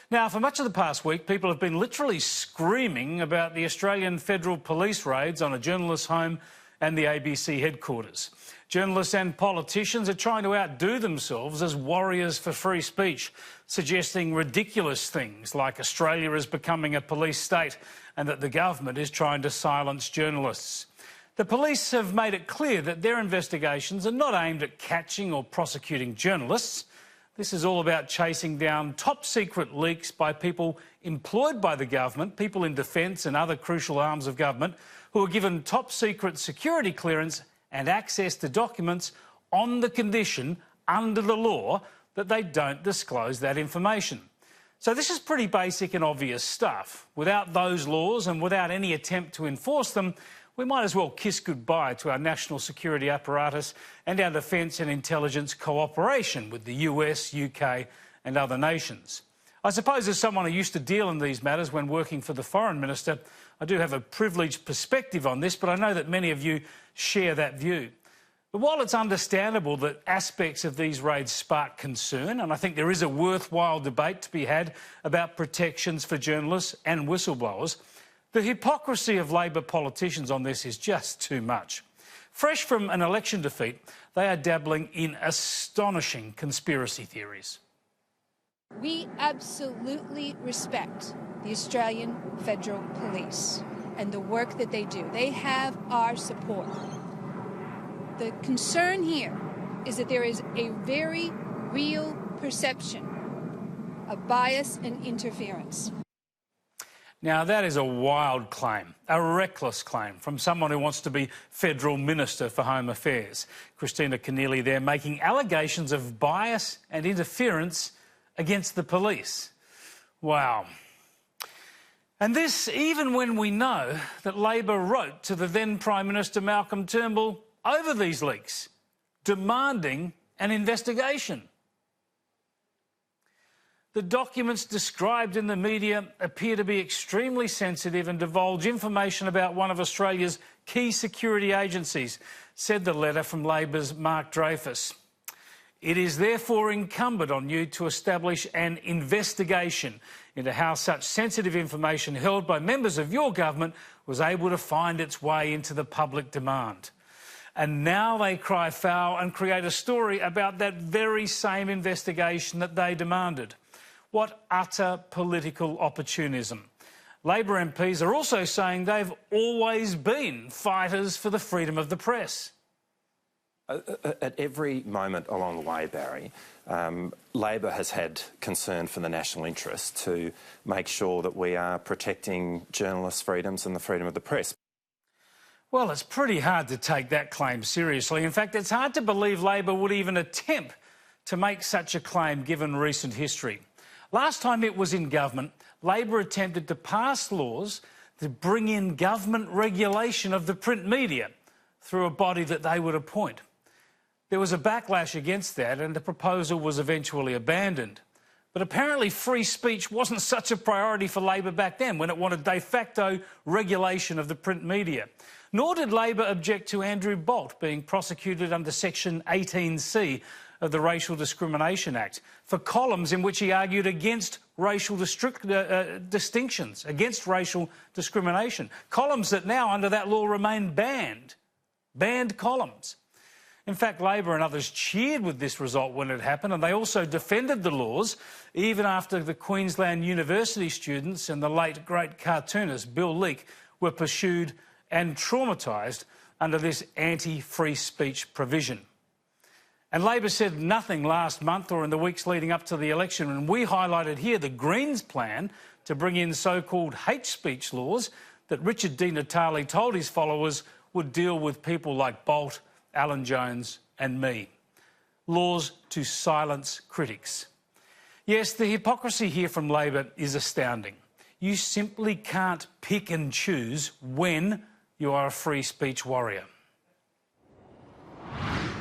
Now, for much of the past week, people have been literally screaming about the Australian Federal Police raids on a journalist's home and the ABC headquarters. Journalists and politicians are trying to outdo themselves as warriors for free speech, suggesting ridiculous things like Australia is becoming a police state and that the government is trying to silence journalists. The police have made it clear that their investigations are not aimed at catching or prosecuting journalists. This is all about chasing down top-secret leaks by people employed by the government, people in defence and other crucial arms of government, who are given top-secret security clearance and access to documents on the condition, under the law, that they don't disclose that information. So this is pretty basic and obvious stuff. Without those laws and without any attempt to enforce them, we might as well kiss goodbye to our national security apparatus and our defence and intelligence cooperation with the US, UK and other nations. I suppose as someone who used to deal in these matters when working for the Foreign Minister, I do have a privileged perspective on this, but I know that many of you share that view. But while it's understandable that aspects of these raids spark concern, and I think there is a worthwhile debate to be had about protections for journalists and whistleblowers, the hypocrisy of Labor politicians on this is just too much. Fresh from an election defeat, they are dabbling in astonishing conspiracy theories. We absolutely respect the Australian Federal Police and the work that they do. They have our support. The concern here is that there is a very real perception of bias and interference. Now, that is a wild claim, a reckless claim from someone who wants to be Federal Minister for Home Affairs. Christina Keneally there making allegations of bias and interference against the police. Wow. And this even when we know that Labor wrote to the then Prime Minister Malcolm Turnbull over these leaks, demanding an investigation. The documents described in the media appear to be extremely sensitive and divulge information about one of Australia's key security agencies, said the letter from Labor's Mark Dreyfus. It is therefore incumbent on you to establish an investigation into how such sensitive information held by members of your government was able to find its way into the public demand. And now they cry foul and create a story about that very same investigation that they demanded. What utter political opportunism. Labor MPs are also saying they've always been fighters for the freedom of the press. At every moment along the way, Barry, Labor has had concern for the national interest to make sure that we are protecting journalists' freedoms and the freedom of the press. Well, it's pretty hard to take that claim seriously. In fact, it's hard to believe Labor would even attempt to make such a claim given recent history. Last time it was in government, Labor attempted to pass laws to bring in government regulation of the print media through a body that they would appoint. There was a backlash against that and the proposal was eventually abandoned. But apparently free speech wasn't such a priority for Labor back then when it wanted de facto regulation of the print media. Nor did Labor object to Andrew Bolt being prosecuted under Section 18C of the Racial Discrimination Act for columns in which he argued against racial distinctions, against racial discrimination. Columns that now, under that law, remain banned. Banned columns. In fact, Labor and others cheered with this result when it happened, and they also defended the laws, even after the Queensland University students and the late great cartoonist Bill Leak were pursued and traumatised under this anti-free speech provision. And Labor said nothing last month or in the weeks leading up to the election, and we highlighted here the Greens' plan to bring in so-called hate speech laws that Richard Di Natale told his followers would deal with people like Bolt, Alan Jones and me. Laws to silence critics. Yes, the hypocrisy here from Labor is astounding. You simply can't pick and choose when you are a free speech warrior.